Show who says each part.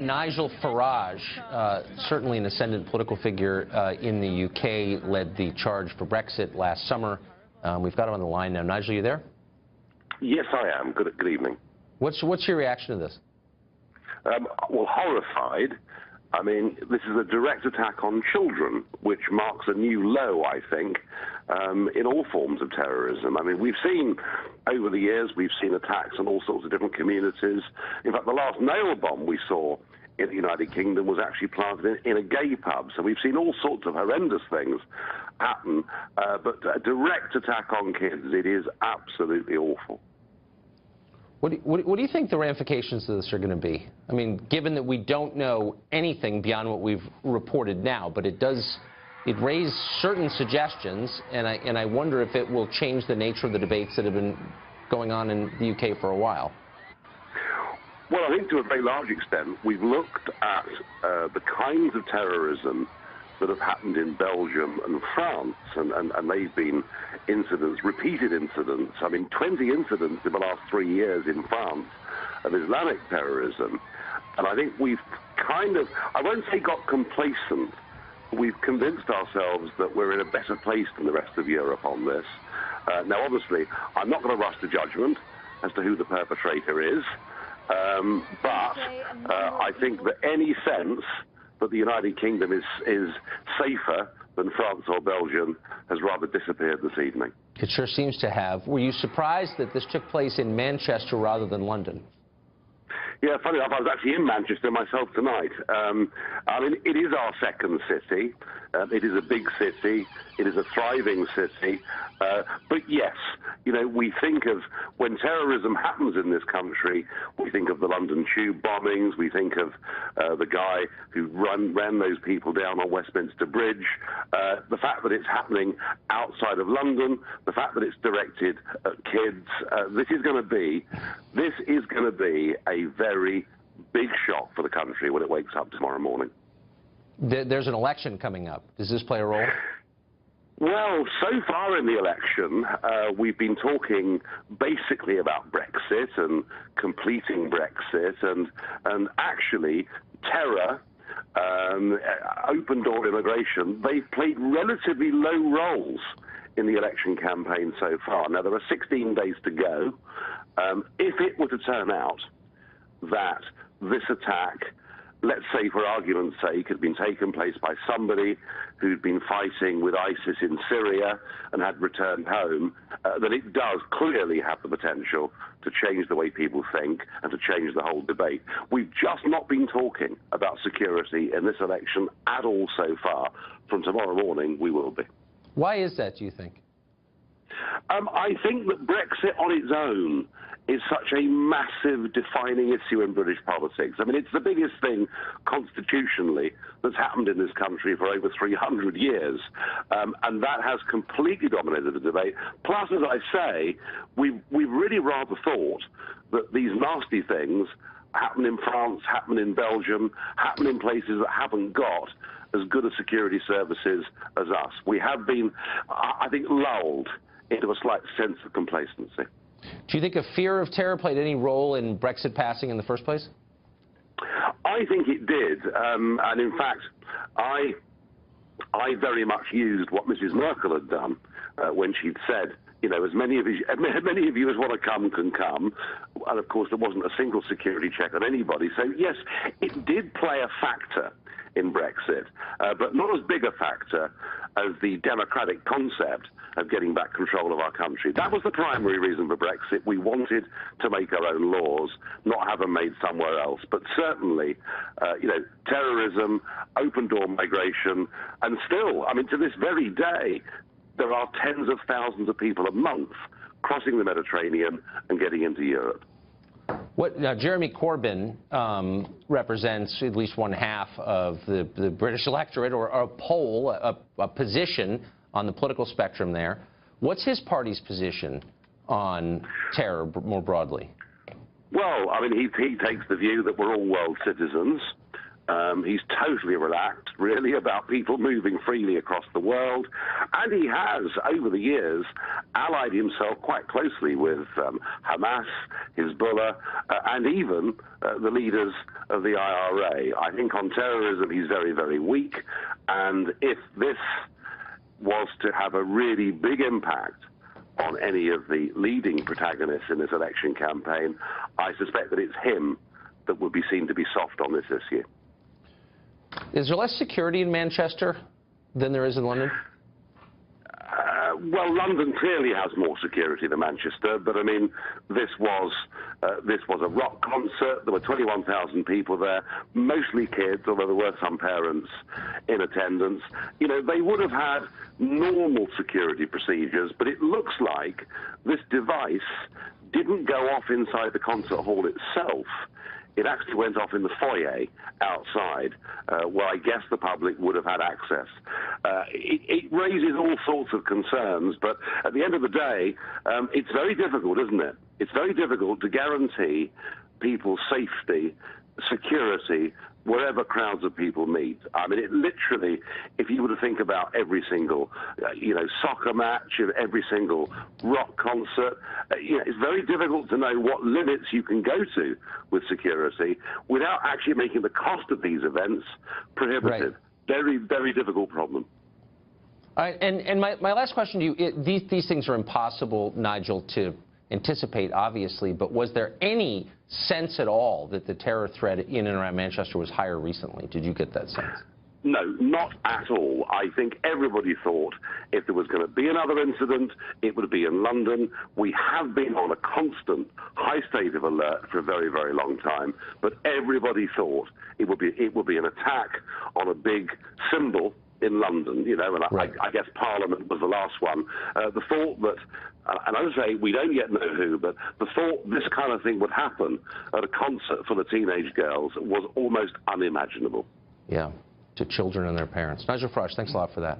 Speaker 1: Nigel Farage, certainly an ascendant political figure in the UK, led the charge for Brexit last summer. We've got him on the line now. Nigel, you there?
Speaker 2: Yes, I am. Good evening.
Speaker 1: What's your reaction to this?
Speaker 2: Well, horrified. I mean, this is a direct attack on children, which marks a new low, I think, in all forms of terrorism. I mean, we've seen, over the years, we've seen attacks on all sorts of different communities. In fact, the last nail bomb we saw in the United Kingdom was actually planted in a gay pub. So we've seen all sorts of horrendous things happen, but a direct attack on kids, it is absolutely awful.
Speaker 1: What do you think the ramifications of this are going to be? I mean, given that we don't know anything beyond what we've reported now, but it raised certain suggestions, and I wonder if it will change the nature of the debates that have been going on in the UK for a while.
Speaker 2: Well, I think to a very large extent, we've looked at the kinds of terrorism that have happened in Belgium and France, and they've been incidents, repeated incidents. I mean, 20 incidents in the last 3 years in France of Islamic terrorism. And I think we've kind of, I won't say got complacent, but we've convinced ourselves that we're in a better place than the rest of Europe on this. Now, obviously, I'm not going to rush to judgment as to who the perpetrator is, but I think that any sense that the United Kingdom is safer than France or Belgium has rather disappeared this evening.
Speaker 1: It sure seems to have. Were you surprised that this took place in Manchester rather than London?
Speaker 2: Yeah, funny enough, I was actually in Manchester myself tonight. I mean, it is our second city. It is a big city. It is a thriving city. But yes, you know, we think of, when terrorism happens in this country, we think of the London tube bombings. We think of the guy who ran those people down on Westminster Bridge. The fact that it's happening outside of London, the fact that it's directed at kids, this is going to be a very big shock for the country when it wakes up tomorrow morning.
Speaker 1: There's an election coming up. Does this play a role?
Speaker 2: Well, so far in the election, we've been talking basically about Brexit and completing Brexit, and actually terror, open-door immigration. They've played relatively low roles in the election campaign so far. Now, there are 16 days to go. If it were to turn out that this attack, let's say for argument's sake, had been taken place by somebody who'd been fighting with ISIS in Syria and had returned home, then it does clearly have the potential to change the way people think and to change the whole debate. We've just not been talking about security in this election at all so far. From tomorrow morning, we will be.
Speaker 1: Why is that, do you think?
Speaker 2: I think that Brexit on its own is such a massive defining issue in British politics. I mean, it's the biggest thing constitutionally that's happened in this country for over 300 years, and that has completely dominated the debate. Plus, as I say, we've really rather thought that these nasty things happen in France, happen in Belgium, happen in places that haven't got as good a security services as us. We have been, I think, lulled into a slight sense of complacency.
Speaker 1: Do you think a fear of terror played any role in Brexit passing in the first place?
Speaker 2: I think it did, and in fact, I very much used what Mrs. Merkel had done when she'd said, you know, as many of you as want to come can come, and of course there wasn't a single security check on anybody. So yes, it did play a factor in Brexit, but not as big a factor as the democratic concept of getting back control of our country. That was the primary reason for Brexit. We wanted to make our own laws, not have them made somewhere else. But certainly, you know, terrorism, open-door migration, and still, I mean, to this very day, there are tens of thousands of people a month crossing the Mediterranean and getting into Europe.
Speaker 1: Jeremy Corbyn represents at least one half of the British electorate, or a poll, a position on the political spectrum there. What's his party's position on terror more broadly?
Speaker 2: Well, I mean, he takes the view that we're all world citizens, He's totally relaxed, really, about people moving freely across the world. And he has, over the years, allied himself quite closely with Hamas, Hezbollah, and even the leaders of the IRA. I think on terrorism he's very, very weak. And if this was to have a really big impact on any of the leading protagonists in this election campaign, I suspect that it's him that would be seen to be soft on this issue.
Speaker 1: Is there less security in Manchester than there is in London?
Speaker 2: Well, London clearly has more security than Manchester, but I mean, this was a rock concert. There were 21,000 people there, mostly kids, although there were some parents in attendance. You know, they would have had normal security procedures, but it looks like this device didn't go off inside the concert hall itself. It actually went off in the foyer outside, where I guess the public would have had access. It raises all sorts of concerns, but at the end of the day, it's very difficult, isn't it? It's very difficult to guarantee people's safety, security, wherever crowds of people meet. I mean, it literally, if you were to think about every single, soccer match, every single rock concert, it's very difficult to know what limits you can go to with security without actually making the cost of these events prohibitive. Right. Very, very difficult problem.
Speaker 1: All right, and my last question to you, these things are impossible, Nigel, to anticipate, obviously, but was there any sense at all that the terror threat in and around Manchester was higher recently? Did you get that sense?
Speaker 2: No, not at all. I think everybody thought if there was going to be another incident, it would be in London. We have been on a constant high state of alert for a very, very long time, but everybody thought it would be an attack on a big symbol in London, and right. I guess Parliament was the last one. The thought that, and I would say we don't yet know who, but the thought this kind of thing would happen at a concert full of teenage girls was almost unimaginable.
Speaker 1: Yeah, to children and their parents. Nigel Farage, thanks a lot for that.